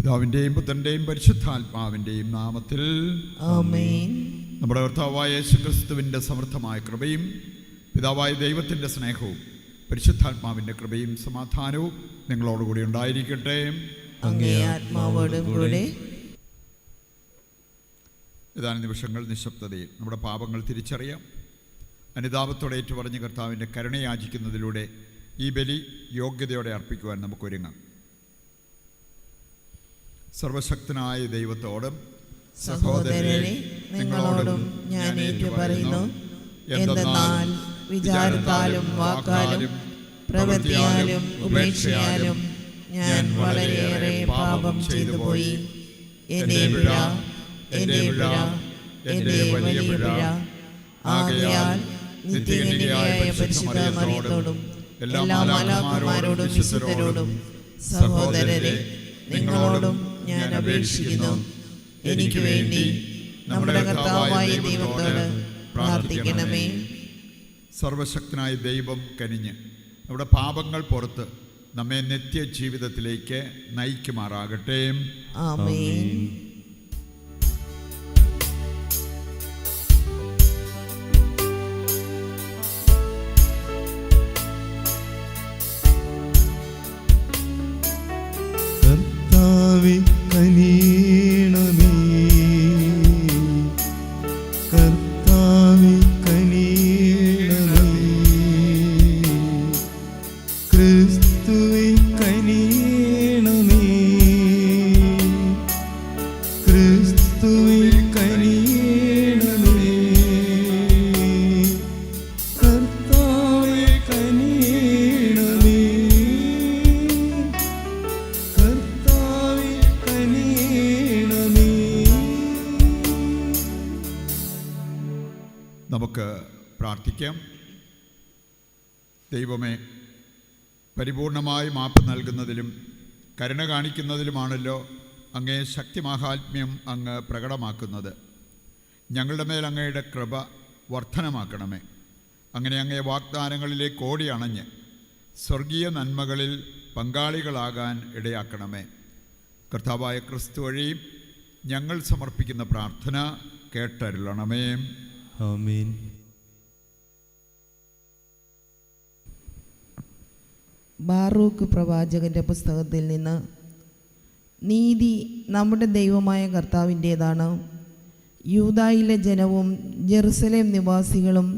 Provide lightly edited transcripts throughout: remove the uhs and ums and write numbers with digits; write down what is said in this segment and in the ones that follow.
പിതാവിൻ്റെയും പുത്രൻ്റെയും പരിശുദ്ധാത്മാവിൻ്റെയും നാമത്തിൽ ആമേൻ. നമ്മുടെ കർത്താവായ യേശുക്രിസ്തുവിൻ്റെ സമൃദ്ധമായ കൃപയും പിതാവായ ദൈവത്തിൻ്റെ സ്നേഹവും പരിശുദ്ധാത്മാവിൻ്റെ കൃപയും സമാധാനവും നിങ്ങളോടുകൂടി ഉണ്ടായിരിക്കട്ടെ. അങ്ങേ ആത്മാവോടും കൂടെ. ഏതാനും നിമിഷങ്ങൾ നിശബ്ദതയിൽ നമ്മുടെ പാപങ്ങൾ തിരിച്ചറിയാം. അനുതാപത്തോടെ ഏറ്റുപറഞ്ഞ് കർത്താവിൻ്റെ കരുണയാചിക്കുന്നതിലൂടെ ഈ ബലി യോഗ്യതയോടെ അർപ്പിക്കുവാൻ നമുക്കൊരുങ്ങാം. സർവശക്തനായ ദൈവത്തോടും സഹോദരരെ, നിങ്ങളോടും ഞാൻ ഏറ്റുപറയുന്നു, എന്തെന്നാൽ വിചാരത്താലും വാക്കാലും പ്രവൃത്തിയാലും ഉപേക്ഷയാലും ഞാൻ വളരെയേറെ പാപം ചെയ്തു പോയി. എൻ്റെ പിഴ, എൻ്റെ പിഴ, എൻ്റെ വലിയ പിഴ. ആകയാൽ നിത്യകന്യകയായ പരിശുദ്ധ മറിയത്തോടും എല്ലാ മാലാഖമാരോടും വിശുദ്ധരോടും സഹോദരരെ, നിങ്ങളോടും ഞാൻ അപേക്ഷിക്കുന്നു, എനിക്ക് വേണ്ടി നമ്മുടെ കർത്താവായ ദൈവത്തോട് പ്രാർത്ഥിക്കണമേ. സർവശക്തനായ ദൈവം കനിഞ്ഞ് നമ്മുടെ പാപങ്ങൾ പുറത്ത് നമ്മെ നിത്യജീവിതത്തിലേക്ക് നയിക്കുമാറാകട്ടെ. ആമേൻ. കർത്താവേ കനിയണമേ, കർത്താവേ കനിയണമേ, ക്രിസ്തുവേ കനിയണമേ, ക്രിസ്തുവേ കനിയണമേ, കർത്താവേ കനിയണമേ, കർത്താവേ കനിയണമേ. നമുക്ക് പ്രാർത്ഥിക്കാം. ദൈവമേ, പരിപൂർണമായി മാപ്പ് നൽകുന്നതിലും കരുണ കാണിക്കുന്നതിലുമാണല്ലോ അങ്ങേ ശക്തിമാഹാത്മ്യം അങ്ങ് പ്രകടമാക്കുന്നത്. ഞങ്ങളുടെ മേൽ അങ്ങയുടെ കൃപ വർധനമാക്കണമേ. അങ്ങനെ അങ്ങേ വാഗ്ദാനങ്ങളിലേക്ക് ഓടി അണഞ്ഞ് സ്വർഗീയ നന്മകളിൽ പങ്കാളികളാകാൻ ഇടയാക്കണമേ. കർത്താവായ ക്രിസ്തു വഴി ഞങ്ങൾ സമർപ്പിക്കുന്ന പ്രാർത്ഥന കേട്ടരുളണമേ. ആമേൻ. ബാറൂക്ക് പ്രവാചകന്റെ പുസ്തകത്തിൽ നിന്ന്. നീതി നമ്മുടെ ദൈവമായ കർത്താവിൻ്റേതാണ്. യൂദായിലെ ജനവും ജെറുസലേം നിവാസികളും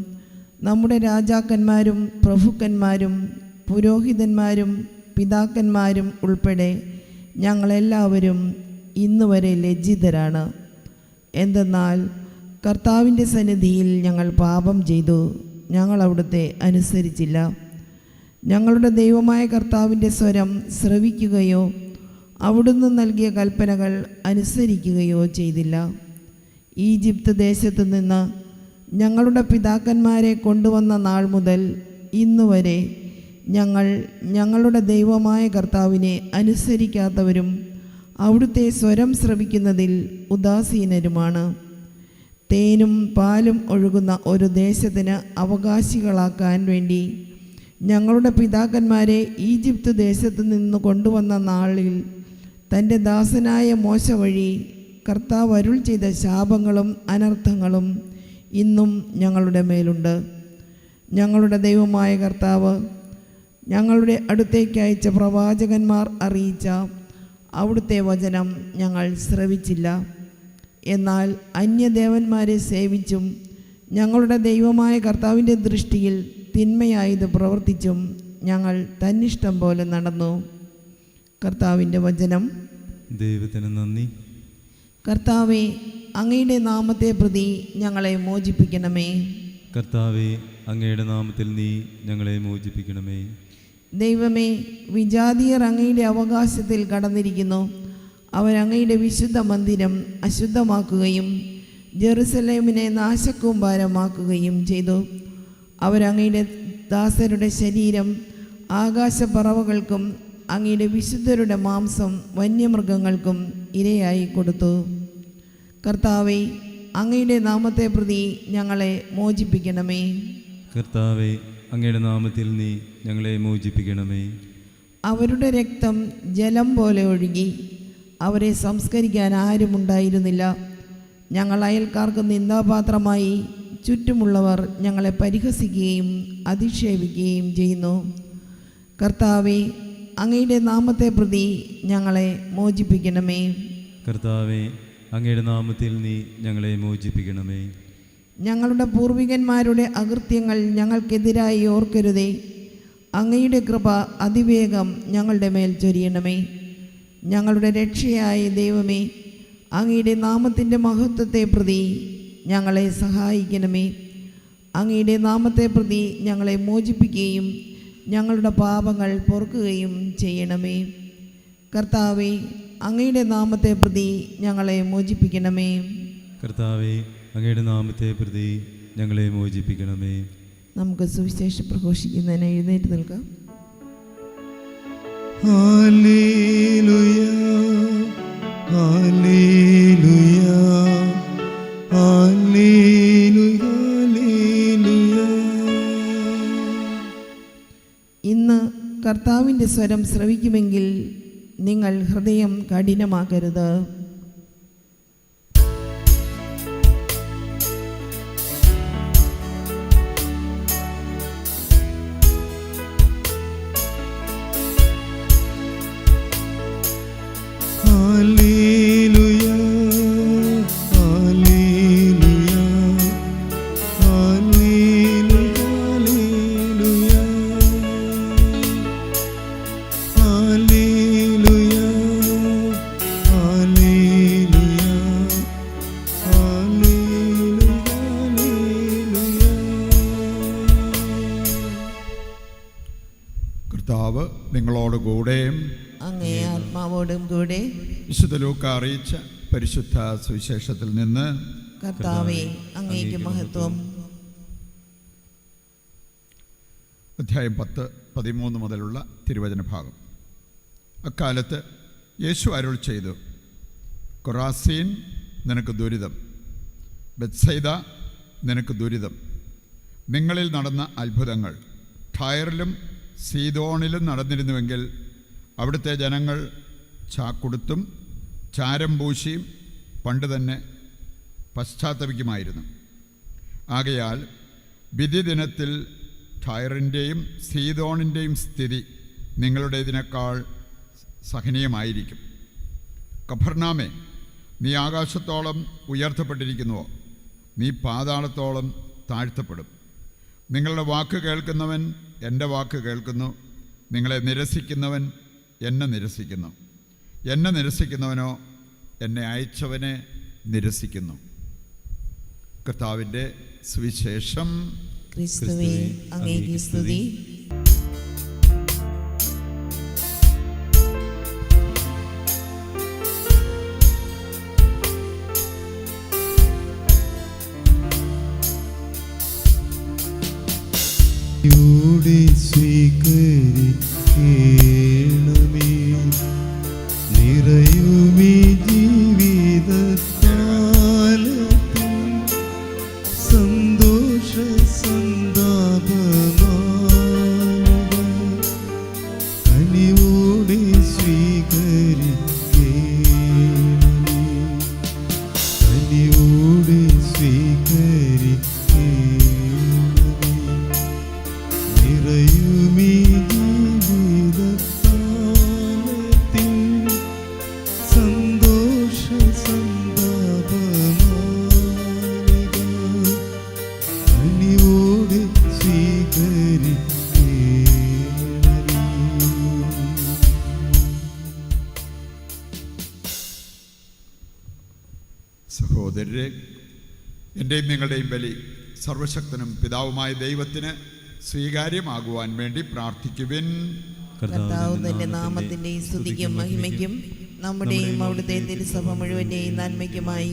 നമ്മുടെ രാജാക്കന്മാരും പ്രഭുക്കന്മാരും പുരോഹിതന്മാരും പിതാക്കന്മാരും ഉൾപ്പെടെ ഞങ്ങളെല്ലാവരും ഇന്നുവരെ ലജ്ജിതരാണ്. എന്തെന്നാൽ കർത്താവിൻ്റെ സന്നിധിയിൽ ഞങ്ങൾ പാപം ചെയ്തു, ഞങ്ങൾ അവിടുത്തെ അനുസരിച്ചില്ല. ഞങ്ങളുടെ ദൈവമായ കർത്താവിൻ്റെ സ്വരം ശ്രവിക്കുകയോ അവിടുന്ന് നൽകിയ കൽപ്പനകൾ അനുസരിക്കുകയോ ചെയ്തില്ല. ഈജിപ്ത് ദേശത്തു നിന്ന് ഞങ്ങളുടെ പിതാക്കന്മാരെ കൊണ്ടുവന്ന നാൾ മുതൽ ഇന്നുവരെ ഞങ്ങൾ ഞങ്ങളുടെ ദൈവമായ കർത്താവിനെ അനുസരിക്കാത്തവരും അവിടുത്തെ സ്വരം ശ്രവിക്കുന്നതിൽ ഉദാസീനരുമാണ്. തേനും പാലും ഒഴുകുന്ന ഒരു ദേശത്തിന് അവകാശികളാക്കാൻ വേണ്ടി ഞങ്ങളുടെ പിതാക്കന്മാരെ ഈജിപ്ത് ദേശത്ത് നിന്ന് കൊണ്ടുവന്ന നാളിൽ തൻ്റെ ദാസനായ മോശ വഴി കർത്താവ് അരുൾ ചെയ്ത ശാപങ്ങളും അനർത്ഥങ്ങളും ഇന്നും ഞങ്ങളുടെ മേലുണ്ട്. ഞങ്ങളുടെ ദൈവമായ കർത്താവ് ഞങ്ങളുടെ അടുത്തേക്ക് അയച്ച പ്രവാചകന്മാർ അറിയിച്ച അവിടുത്തെ വചനം ഞങ്ങൾ ശ്രവിച്ചില്ല. എന്നാൽ അന്യദേവന്മാരെ സേവിച്ചും ഞങ്ങളുടെ ദൈവമായ കർത്താവിൻ്റെ ദൃഷ്ടിയിൽ തിന്മയായത് പ്രവർത്തിച്ചും ഞങ്ങൾ തന്നിഷ്ടം പോലെ നടന്നു. കർത്താവിൻ്റെ വചനം. ദൈവത്തിന് നന്ദി. കർത്താവേ, അങ്ങയുടെ നാമത്തെ പ്രതി ഞങ്ങളെ മോചിപ്പിക്കണമേ. കർത്താവേ, അങ്ങയുടെ നാമത്തിൽ നീ ഞങ്ങളെ മോചിപ്പിക്കണമേ. ദൈവമേ, വിജാതീയർ അങ്ങയുടെ അവകാശത്തിൽ കടന്നിരിക്കുന്നു. അവരങ്ങയുടെ വിശുദ്ധ മന്ദിരം അശുദ്ധമാക്കുകയും ജെറുസലേമിനെ നാശക്കൂമ്പാരമാക്കുകയും ചെയ്തു. അവരങ്ങയുടെ ദാസരുടെ ശരീരം ആകാശപ്പറവകൾക്കും അങ്ങയുടെ വിശുദ്ധരുടെ മാംസം വന്യമൃഗങ്ങൾക്കും ഇരയായി കൊടുത്തു. കർത്താവേ, അങ്ങയുടെ നാമത്തെ പ്രതി ഞങ്ങളെ മോചിപ്പിക്കണമേ. കർത്താവേ, അങ്ങയുടെ നാമത്തിൽ നീ ഞങ്ങളെ മോചിപ്പിക്കണമേ. അവരുടെ രക്തം ജലം പോലെ ഒഴുകി അവരെ സംസ്കരിക്കാൻ ആരുമുണ്ടായിരുന്നില്ല. ഞങ്ങൾ അയൽക്കാർക്ക് നിന്ദാപാത്രമായി. ചുറ്റുമുള്ളവർ ഞങ്ങളെ പരിഹസിക്കുകയും അധിക്ഷേപിക്കുകയും ചെയ്യുന്നു. കർത്താവേ, അങ്ങയുടെ നാമത്തെ പ്രതി ഞങ്ങളെ മോചിപ്പിക്കണമേ. കർത്താവെ, അങ്ങയുടെ നാമത്തിൽ നീ ഞങ്ങളെ മോചിപ്പിക്കണമേ. ഞങ്ങളുടെ പൂർവികന്മാരുടെ അകൃത്യങ്ങൾ ഞങ്ങൾക്കെതിരായി ഓർക്കരുതേ. അങ്ങയുടെ കൃപ അതിവേഗം ഞങ്ങളുടെ മേൽ ചൊരിയണമേ. ഞങ്ങളുടെ രക്ഷയായ ദൈവമേ, അങ്ങയുടെ നാമത്തിൻ്റെ മഹത്വത്തെ പ്രതി ഞങ്ങളെ സഹായിക്കണമേ. അങ്ങയുടെ നാമത്തെ പ്രതി ഞങ്ങളെ മോചിപ്പിക്കുകയും ഞങ്ങളുടെ പാപങ്ങൾ പൊറുക്കുകയും ചെയ്യണമേ. കർത്താവേ, അങ്ങയുടെ നാമത്തെ പ്രതി ഞങ്ങളെ മോചിപ്പിക്കണമേ. കർത്താവെ, അങ്ങയുടെ നാമത്തെ പ്രതി ഞങ്ങളെ മോചിപ്പിക്കണമേ. നമുക്ക് സുവിശേഷം പ്രഘോഷിക്കുന്നതിന് എഴുന്നേറ്റ് നിൽക്കാം. ഹല്ലേലൂയ, ഹല്ലേലൂയ, ഹല്ലേലൂയ, ഹല്ലേലൂയ. ഇന്ന് കർത്താവിൻ്റെ സ്വരം ശ്രവിക്കുമെങ്കിൽ നിങ്ങൾ ഹൃദയം കഠിനമാക്കരുത്. ഹല്ലേലൂയ, ഹല്ലേലൂയ, ഹല്ലേലൂയ, ഹല്ലേലൂയ, ഹല്ലേലൂയ, ഹല്ലേലൂയ. കർത്താവ് നിങ്ങളോടുകൂടെ അങ്ങേ ആത്മാവോടും കൂടെ. വിശുദ്ധ ലൂക്ക അറിയിച്ച പരിശുദ്ധ സുവിശേഷത്തിൽ നിന്ന്. കർത്താവേ, അങ്ങേക്ക് മഹത്വം. അധ്യായം 10-13 മുതലുള്ള തിരുവചന ഭാഗം. അക്കാലത്ത് യേശു അരുൾ ചെയ്തു, കൊറാസീൻ, നിനക്ക് ദുരിതം. ബെത്സൈദ, നിനക്ക് ദുരിതം. നിങ്ങളിൽ നടന്ന അത്ഭുതങ്ങൾ ടയറിലും സീദോണിലും നടന്നിരുന്നുവെങ്കിൽ അവിടുത്തെ ജനങ്ങൾ ചാക്കുടുത്തും ചാരം പൂശിയും പണ്ട് തന്നെ പശ്ചാത്തപിക്കുമായിരുന്നു. ആകയാൽ വിധി ദിനത്തിൽ ടയറിൻ്റെയും സീദോണിൻ്റെയും സ്ഥിതി നിങ്ങളുടേതിനേക്കാൾ സഹനീയമായിരിക്കും. കഫർനാമേ, നീ ആകാശത്തോളം ഉയർത്തപ്പെട്ടിരിക്കുന്നുവോ? നീ പാതാളത്തോളം താഴ്ത്തപ്പെടും. നിങ്ങളുടെ വാക്ക് കേൾക്കുന്നവൻ എൻ്റെ വാക്ക് കേൾക്കുന്നു. നിങ്ങളെ നിരസിക്കുന്നവൻ എന്നെ നിരസിക്കുന്നു. എന്നെ നിരസിക്കുന്നവനോ എന്നെ അയച്ചവനെ നിരസിക്കുന്നു. കർത്താവിൻ്റെ സുവിശേഷം. ക്രിസ്തുവേ, അങ്ങേക്ക് സ്തുതി. യുടെ സ്വീകരിക്കണമേ, നിറയുമീ ജീവിതകാലത്തിൽ സന്തോഷ സന്താപമാക കനിവോടെ സ്വീകരിക്കണമേ, കനിവോടെ സ്വീകരിക്കണമേ. നിറയുമീ ജീവിതകാലത്തിൽ സന്തോഷ സന്താപമാലിക കനിവോടെ സ്വീകരിക്കണമേ. സഹോദരരെ, എൻ്റെയും നിങ്ങളുടെയും ബലി സർവശക്തനും പിതാവുമായ ദൈവത്തിന് സ്വീകാര്യമാകുവാൻ വേണ്ടി പ്രാർത്ഥിക്കുവിൻ. കർത്താവ് തന്റെ നാമത്തിന്റെ സ്തുതിക്കും മഹിമയ്ക്കും നമ്മുടെയും അവിടുത്തെ തിരുസഭ മുഴുവന്റെയും നന്മയ്ക്കുമായി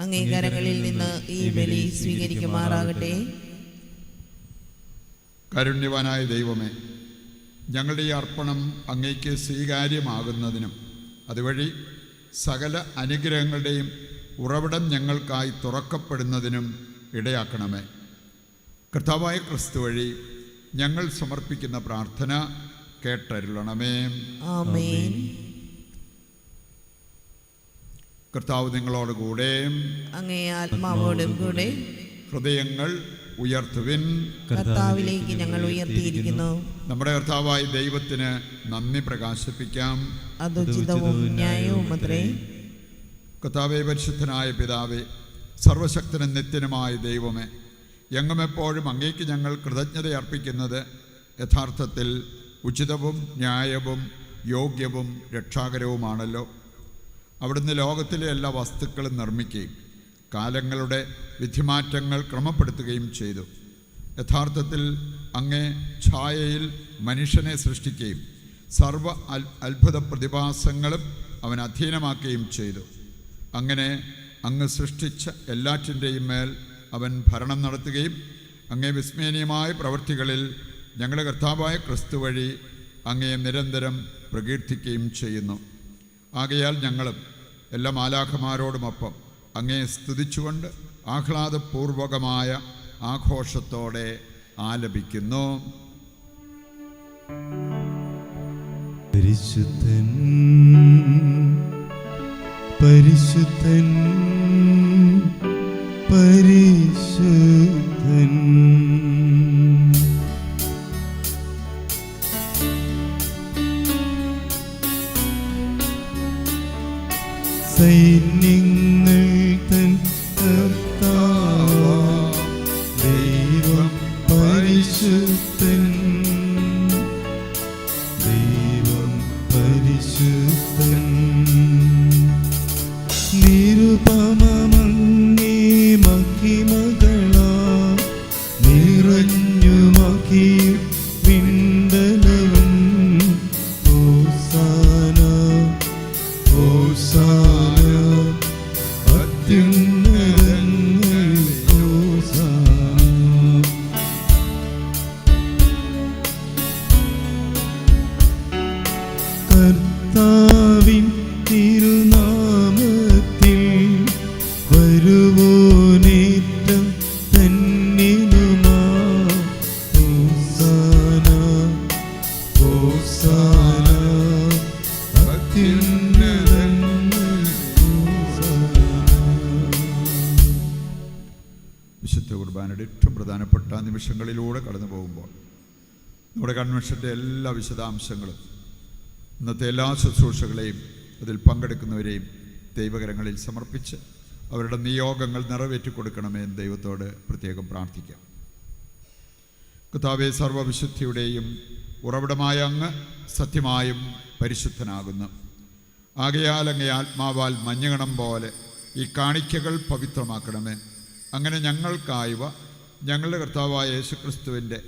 അങ്ങേ കരങ്ങളിൽ നിന്ന് ഈ ബലി സ്വീകരിക്കുമാറാകട്ടെ. കാരുണ്യവാനായ ദൈവമേ, ഞങ്ങളുടെ ഈ അർപ്പണം അങ്ങേക്ക് സ്വീകാര്യമാകുന്നതിനും അതുവഴി സകല അനുഗ്രഹങ്ങളുടെയും ഉറവിടം ഞങ്ങൾക്കായി തുറക്കപ്പെടുന്നതിനും ഇടയാക്കണമേ. കർത്താവായ ക്രിസ്തു വഴി ഞങ്ങൾ സമർപ്പിക്കുന്ന പ്രാർത്ഥന കേട്ടരുളണമേ. ആമേൻ. കർത്താവ് നിങ്ങളോട് കൂടെ. അങ്ങേ ആത്മാവോടും കൂടെ. ഹൃദയങ്ങൾ ഉയർത്തുവിൻ. കർത്താവിലേക്ക് ഞങ്ങൾ ഉയർത്തിയിരിക്കുന്നു. നമ്മുടെ കർത്താവായ ദൈവത്തിന് നന്ദി പ്രകാശിപ്പിക്കാം. അത് ഉചിതവും ന്യായവും അത്രേ. കർത്താവേ, പരിശുദ്ധനായ പിതാവേ, സർവശക്തനും നിത്യനുമായ ദൈവമേ, എങ്ങുമെപ്പോഴും അങ്ങേക്ക് ഞങ്ങൾ കൃതജ്ഞത അർപ്പിക്കുന്നത് യഥാർത്ഥത്തിൽ ഉചിതവും ന്യായവും യോഗ്യവും രക്ഷാകരവുമാണല്ലോ. അവിടുന്ന് ലോകത്തിലെ എല്ലാ വസ്തുക്കളും നിർമ്മിക്കുകയും കാലങ്ങളുടെ വിധിമാറ്റങ്ങൾ ക്രമപ്പെടുത്തുകയും ചെയ്തു. യഥാർത്ഥത്തിൽ അങ്ങേ ഛായയിൽ മനുഷ്യനെ സൃഷ്ടിക്കുകയും സർവ അത്ഭുത പ്രതിഭാസങ്ങളും അവൻ അധീനമാക്കുകയും ചെയ്തു. അങ്ങനെ അങ്ങ് സൃഷ്ടിച്ച എല്ലാറ്റിൻ്റെയും മേൽ അവൻ ഭരണം നടത്തുകയും അങ്ങേ വിസ്മരണീയമായ പ്രവൃത്തികളിൽ ഞങ്ങളുടെ കർത്താവായ ക്രിസ്തു വഴി അങ്ങേ നിരന്തരം പ്രകീർത്തിക്കുകയും ചെയ്യുന്നു. ആകയാൽ ഞങ്ങളും എല്ലാ മാലാഖമാരോടുമൊപ്പം അങ്ങേ സ്തുതിച്ചുകൊണ്ട് ആഹ്ലാദപൂർവകമായ ആഘോഷത്തോടെ ആലപിക്കുന്നു. പരിശുദ്ധൻ പരിശുദ്ധൻ പരിശുദ്ധൻ. സൈന്യങ്ങൾ തൻ കർത്താവാം ദൈവം പരിശുദ്ധൻ. ദൈവം പരിശുദ്ധൻ. നിരുപമമങ്ങേ മഹിമകളാൽ നിറഞ്ഞു മഹിയും വിണ്ടലവും. ഹോസാന ഹോസാന അത്യുന്നതങ്ങളിൽ ഹോസാന. കർത്താവിൻ തിരുനാമത്തിൽ വരുവോനേറ്റം തന്നിലുമാ. ഹോസാന ഹോസാന അത്യുന്നതങ്ങളിൽ ഹോസാന. വിശുദ്ധ കുർബാനയുടെ ഏറ്റവും പ്രധാനപ്പെട്ട നിമിഷങ്ങളിലൂടെ കടന്നു പോകുമ്പോൾ നമ്മുടെ കൺവെൻഷൻ്റെ എല്ലാ വിശദാംശങ്ങളും ഇന്നത്തെ എല്ലാ ശുശ്രൂഷകളെയും അതിൽ പങ്കെടുക്കുന്നവരെയും ദൈവകരങ്ങളിൽ സമർപ്പിച്ച് അവരുടെ നിയോഗങ്ങൾ നിറവേറ്റിക്കൊടുക്കണമേ എന്ന് ദൈവത്തോട് പ്രത്യേകം പ്രാർത്ഥിക്കാം. കർത്താവേ, സർവ്വവിശുദ്ധിയുടെയും ഉറവിടമായ അങ്ങ് സത്യമായും പരിശുദ്ധനാകുന്നു. ആകയാൽ അങ്ങേ ആത്മാവാൽ മഞ്ഞുകണം പോലെ ഈ കാണിക്കകൾ പവിത്രമാക്കണമേ. അങ്ങനെ ഞങ്ങൾക്കായവ ഞങ്ങളുടെ കർത്താവായ യേശുക്രിസ്തുവിൻ്റെ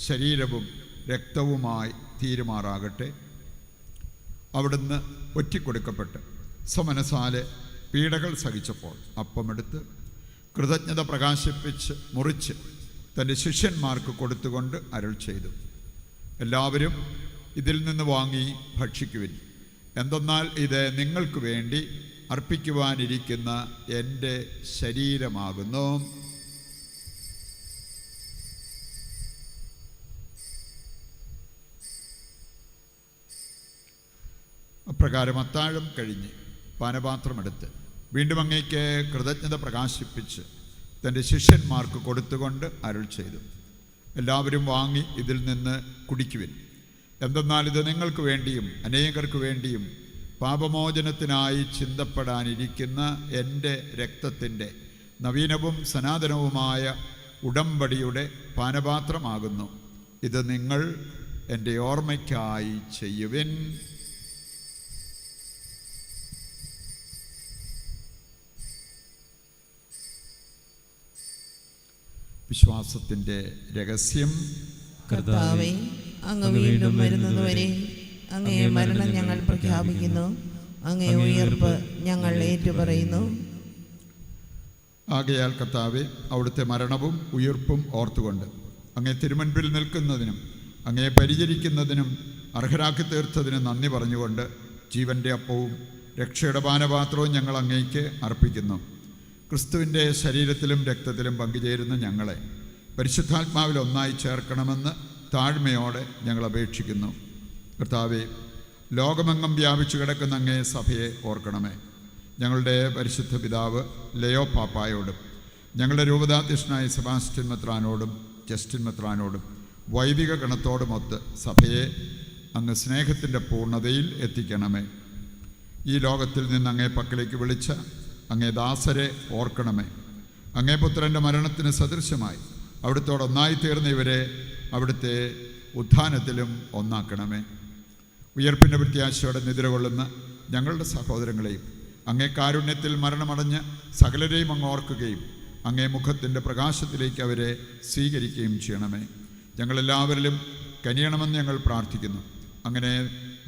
ശരീരവും രക്തവുമായി തീരുമാറാകട്ടെ. അവിടുന്ന് ഒറ്റിക്കൊടുക്കപ്പെട്ട് സമനസാലെ പീഡകൾ സഹിച്ചപ്പോൾ അപ്പമെടുത്ത് കൃതജ്ഞത പ്രകാശിപ്പിച്ച് മുറിച്ച് തൻ്റെ ശിഷ്യന്മാർക്ക് കൊടുത്തുകൊണ്ട് അരുൾ ചെയ്തു, എല്ലാവരും ഇതിൽ നിന്ന് വാങ്ങി ഭക്ഷിക്കുവിൻ. എന്തെന്നാൽ ഇത് നിങ്ങൾക്ക് വേണ്ടി അർപ്പിക്കുവാനിരിക്കുന്ന എൻ്റെ ശരീരമാകുന്നു. അപ്രകാരം അത്താഴം കഴിഞ്ഞ് പാനപാത്രമെടുത്ത് വീണ്ടും അങ്ങേക്ക് കൃതജ്ഞത പ്രകാശിപ്പിച്ച് തൻ്റെ ശിഷ്യന്മാർക്ക് കൊടുത്തുകൊണ്ട് അരുൾ ചെയ്തു, എല്ലാവരും വാങ്ങി ഇതിൽ നിന്ന് കുടിക്കുവിൻ. എന്തെന്നാൽ ഇത് നിങ്ങൾക്ക് വേണ്ടിയും അനേകർക്ക് വേണ്ടിയും പാപമോചനത്തിനായി ചിന്തപ്പെടാനിരിക്കുന്ന എൻ്റെ രക്തത്തിൻ്റെ നവീനവും സനാതനവുമായ ഉടമ്പടിയുടെ പാനപാത്രമാകുന്നു. ഇത് നിങ്ങൾ എൻ്റെ ഓർമ്മയ്ക്കായി ചെയ്യുവിൻ. വിശ്വാസത്തിൻ്റെ രഹസ്യം. കർത്താവേ, അങ്ങ് വീണ്ടും വരുന്നതുവരെ അങ്ങേ മരണം ഞങ്ങൾ പ്രഖ്യാപിക്കുന്നു, അങ്ങേ ഉയർപ്പ് ഞങ്ങൾ ഏറ്റുപറയുന്നു. ആകയാൽ കർത്താവേ, അവിടുത്തെ മരണവും ഉയർപ്പും ഓർത്തുകൊണ്ട് അങ്ങേ തിരുമുൻപിൽ നിൽക്കുന്നതിനും അങ്ങേ പരിചരിക്കുന്നതിനും അർഹരാക്കി തീർത്തതിനും നന്ദി പറഞ്ഞുകൊണ്ട് ജീവൻ്റെ അപ്പവും രക്ഷയുടെ പാനപാത്രവും ഞങ്ങൾ അങ്ങേക്ക് അർപ്പിക്കുന്നു. ക്രിസ്തുവിൻ്റെ ശരീരത്തിലും രക്തത്തിലും പങ്കുചേരുന്ന ഞങ്ങളെ പരിശുദ്ധാത്മാവിൽ ഒന്നായി ചേർക്കണമെന്ന് താഴ്മയോടെ ഞങ്ങൾ അപേക്ഷിക്കുന്നു. കർത്താവേ, ലോകമെങ്ങും വ്യാപിച്ചു കിടക്കുന്ന അങ്ങേ സഭയെ ഓർക്കണമേ. ഞങ്ങളുടെ പരിശുദ്ധ പിതാവ് ലയോ പാപ്പായോടും ഞങ്ങളുടെ രൂപതാധ്യക്ഷനായ സെബാസ്റ്റ്യൻ മെത്രാനോടും ജസ്റ്റിൻ മെത്രാനോടും വൈദിക ഗണത്തോടുമൊത്ത് സഭയെ അങ്ങ് സ്നേഹത്തിൻ്റെ പൂർണ്ണതയിൽ എത്തിക്കണമേ. ഈ ലോകത്തിൽ നിന്ന് അങ്ങേ പക്കലേക്ക് വിളിച്ച അങ്ങേ ദാസരെ ഓർക്കണമേ. അങ്ങേ പുത്രൻ്റെ മരണത്തിന് സദൃശമായി അവിടുത്തോടൊന്നായി തീർന്ന ഇവരെ അവിടുത്തെ ഉത്ഥാനത്തിലും ഒന്നാക്കണമേ. ഉയർപ്പിൻ്റെ പ്രത്യാശയോടെ നിദ്ര കൊള്ളുന്ന ഞങ്ങളുടെ സഹോദരങ്ങളെയും അങ്ങേ കാരുണ്യത്തിൽ മരണമടഞ്ഞ് സകലരെയും അങ്ങ് ഓർക്കുകയും അങ്ങേ മുഖത്തിൻ്റെ പ്രകാശത്തിലേക്ക് അവരെ സ്വീകരിക്കുകയും ചെയ്യണമേ. ഞങ്ങളെല്ലാവരിലും കനിയണമെന്ന് ഞങ്ങൾ പ്രാർത്ഥിക്കുന്നു. അങ്ങനെ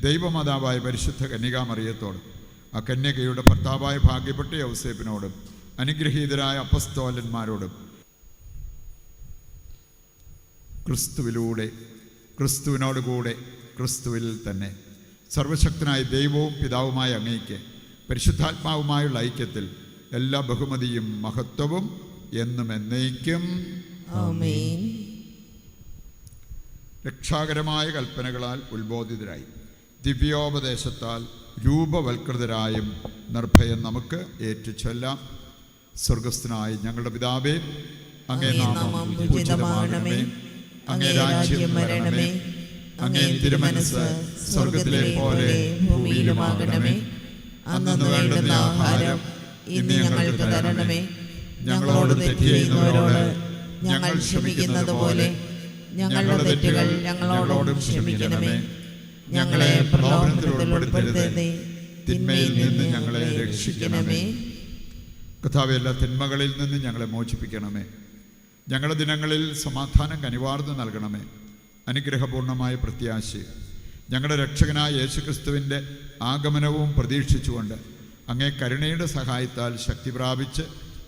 ദൈവമാതാവായ പരിശുദ്ധ കന്യകാമറിയത്തോടും ആ കന്യകയുടെ ഭർത്താവായ ഭാഗ്യപ്പെട്ട യൗസേപ്പിനോടും അനുഗ്രഹീതരായ അപ്പസ്തോലന്മാരോടും ക്രിസ്തുവിലൂടെ ക്രിസ്തുവിനോടുകൂടെ ക്രിസ്തുവിൽ തന്നെ സർവശക്തനായ ദൈവവും പിതാവുമായ അങ്ങേക്ക് പരിശുദ്ധാത്മാവുമായുള്ള ഐക്യത്തിൽ എല്ലാ ബഹുമതിയും മഹത്വവും എന്നും എന്നേക്കും ആമേൻ. രക്ഷാകരമായ കൽപ്പനകളാൽ ഉത്ബോധിതരായി ദിവ്യോപദേശത്താൽ രൂപവൽകൃതരായും നിർഭയം നമുക്ക് ഏറ്റുചൊല്ലാം. സ്വർഗസ്ഥനായ ഞങ്ങളുടെ പിതാവേ, അങ്ങേ നാമം പൂജിതമാകണമേ. അങ്ങേ രാജ്യം വരണമേ. അങ്ങേ തിരുമനസ്സ് സ്വർഗത്തിലെ പോലെ ഭൂമിയിലുമാകണമേ. അന്നു വേണ്ടുന്ന ആഹാരം ഇന്ന് ഞങ്ങൾക്ക് തരണമേ. ഞങ്ങളോട് തെറ്റ് ചെയ്യുന്നവരോട് ഞങ്ങൾ ക്ഷമിക്കുന്നത് പോലെ ഞങ്ങളുടെ തെറ്റുകൾ ഞങ്ങളോടും ക്ഷമിക്കണമേ. ഞങ്ങളെ പ്രലോഭനത്തിൽ ഉൾപ്പെടുത്തരുതേ, തിന്മയിൽ നിന്ന് ഞങ്ങളെ രക്ഷിക്കണമേ. കർത്താവേ, എല്ലാ തിന്മകളിൽ നിന്ന് ഞങ്ങളെ മോചിപ്പിക്കണമേ. ഞങ്ങളുടെ ദിനങ്ങളിൽ സമാധാനം കനിവാർന്ന് നൽകണമേ. അനുഗ്രഹപൂർണമായ പ്രത്യാശ ഞങ്ങളുടെ രക്ഷകനായ യേശുക്രിസ്തുവിൻ്റെ ആഗമനവും പ്രതീക്ഷിച്ചുകൊണ്ട് അങ്ങേ കരുണയുടെ സഹായത്താൽ ശക്തി പ്രാപിച്ച്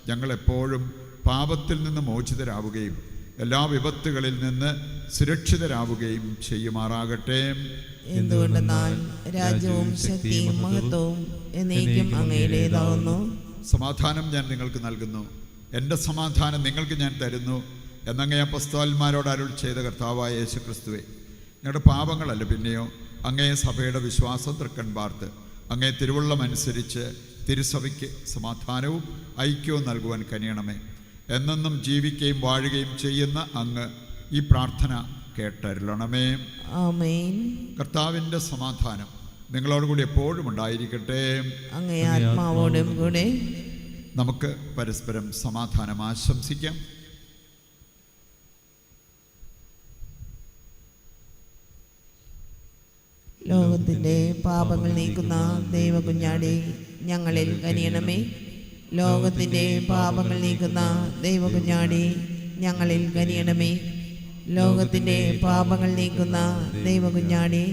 ഞങ്ങളെപ്പോഴും പാപത്തിൽ നിന്ന് മോചിതരാവുകയും എല്ലാ വിപത്തുകളിൽ നിന്ന് സുരക്ഷിതരാവുകയും ചെയ്യുമാറാകട്ടെ. എന്തുകൊണ്ടെന്നാൽ രാജ്യവും ശക്തിയും മഹത്വവും എന്നേക്കും അങ്ങയുടേതാവുന്നു. സമാധാനം ഞാൻ നിങ്ങൾക്ക് നൽകുന്നു, എൻ്റെ സമാധാനം നിങ്ങൾക്ക് ഞാൻ തരുന്നു എന്നങ്ങേ അപ്പസ്തോലന്മാരോട് അരുൾ ചെയ്ത കർത്താവായ യേശുക്രിസ്തുവേ, ഞങ്ങളുടെ പാപങ്ങളല്ല പിന്നെയോ അങ്ങേ സഭയുടെ വിശ്വാസം തൃക്കൺ പാർത്ത് അങ്ങേ തിരുവുള്ളമനുസരിച്ച് തിരുസഭയ്ക്ക് സമാധാനവും ഐക്യവും നൽകുവാൻ കനിയണമേ. എന്നെന്നും ജീവിക്കുകയും വാഴുകയും ചെയ്യുന്ന അങ്ങ് ഈ പ്രാർത്ഥന കേട്ടരുളണമേ. ആമേൻ. കർത്താവിൻ്റെ സമാധാനം നിങ്ങളോടുകൂടി എപ്പോഴും ഉണ്ടായിരിക്കട്ടെ. അങ്ങേ ആത്മാവോടും കൂടെ. നമുക്ക് പരസ്പരം സമാധാനം ആശംസിക്കാം. ലോകത്തിൻ്റെ പാപങ്ങൾ നീക്കുന്ന ദൈവകുഞ്ഞാടേ, ഞങ്ങളിൽ കനിയണമേ. ലോകത്തിൻ്റെ പാപങ്ങൾ നീക്കുന്ന ദൈവകുഞ്ഞാടേ, ഞങ്ങളിൽ കനിയണമേ. ലോകത്തിൻ്റെ പാപങ്ങൾ നീക്കുന്ന ദൈവകുഞ്ഞാടേ,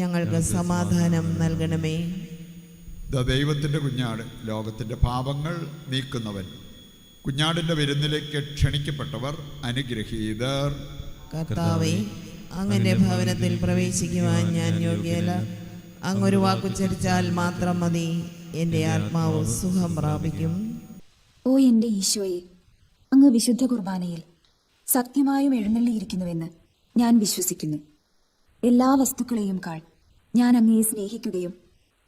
ഞങ്ങൾക്ക് സമാധാനം നൽകണമേ. ദൈവത്തിൻ്റെ കുഞ്ഞാട്, ലോകത്തിൻ്റെ പാപങ്ങൾ നീക്കുന്നവൻ. കുഞ്ഞാടിൻ്റെ വിരുന്നിലേക്ക് ക്ഷണിക്കപ്പെട്ടവർ അനുഗ്രഹീതർ. കർത്താവേ, അങ്ങന്റെ ഭവനത്തിൽ പ്രവേശിക്കുവാൻ ഞാൻ യോഗ്യല്ല. അങ്ങൊരു വാക്കുച്ചരിച്ചാൽ മാത്രം മതി, എൻ്റെ ആത്മാവ് സുഖം പ്രാപിക്കും. ഓ എൻ്റെ ഈശോയെ, അങ്ങ് വിശുദ്ധ കുർബാനയിൽ സത്യമായും എഴുന്നള്ളിയിരിക്കുന്നുവെന്ന് ഞാൻ വിശ്വസിക്കുന്നു. എല്ലാ വസ്തുക്കളെയും കാൾ ഞാൻ അങ്ങയെ സ്നേഹിക്കുകയും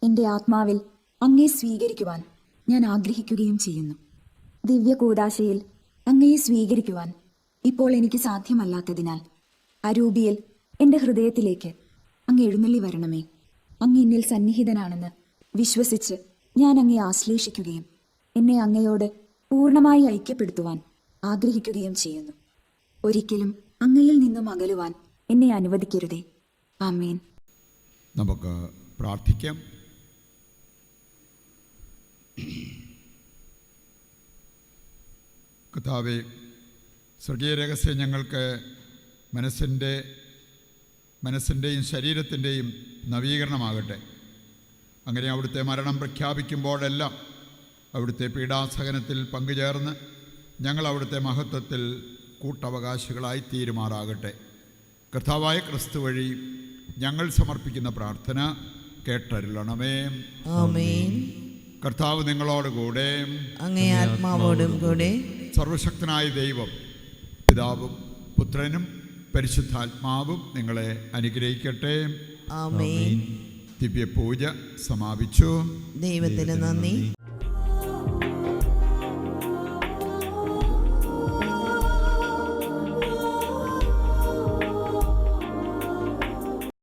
എൻ്റെ ആത്മാവിൽ അങ്ങയെ സ്വീകരിക്കുവാൻ ഞാൻ ആഗ്രഹിക്കുകയും ചെയ്യുന്നു. ദിവ്യ കൂദാശയിൽ അങ്ങയെ സ്വീകരിക്കുവാൻ ഇപ്പോൾ എനിക്ക് സാധ്യമല്ലാത്തതിനാൽ അരൂപിയിൽ എൻ്റെ ഹൃദയത്തിലേക്ക് അങ്ങ് എഴുന്നള്ളി വരണമേ. അങ്ങ് എന്നിൽ സന്നിഹിതനാണെന്ന് വിശ്വസിച്ച് ഞാൻ അങ്ങയെ ആശ്ലേഷിക്കുകയും എന്നെ അങ്ങയോട് പൂർണ്ണമായി ഐക്യപ്പെടുത്തുവാൻ ആഗ്രഹിക്കുകയും ചെയ്യുന്നു. ഒരിക്കലും അങ്ങയിൽ നിന്നും അകലുവാൻ എന്നെ അനുവദിക്കരുതേ. ആമേൻ. നമുക്ക് പ്രാർത്ഥിക്കാം. കർത്താവേ, സ്വർഗീയ രഹസ്യം ഞങ്ങൾക്ക് മനസ്സിൻ്റെയും ശരീരത്തിൻ്റെയും നവീകരണമാകട്ടെ. അങ്ങനെ അവിടുത്തെ മരണം പ്രഖ്യാപിക്കുമ്പോഴെല്ലാം അവിടുത്തെ പീഡാസഹനത്തിൽ പങ്കുചേർന്ന് ഞങ്ങൾ അവിടുത്തെ മഹത്വത്തിൽ കൂട്ടവകാശികളായി തീരുമാറാകട്ടെ. കർത്താവായ ക്രിസ്തു വഴി ഞങ്ങൾ സമർപ്പിക്കുന്ന പ്രാർത്ഥന കേട്ടരുളണമേ. ആമേൻ. കർത്താവ് നിങ്ങളോടുകൂടെ, അങ്ങേ ആത്മാവോടും കൂടെ. സർവശക്തനായ ദൈവം പിതാവും പുത്രനും പരിശുദ്ധാത്മാവും നിങ്ങളെ അനുഗ്രഹിക്കട്ടെ. ആമേൻ. ദിവ്യപൂജ സമാപിച്ചു. ദൈവത്തിന് നന്ദി.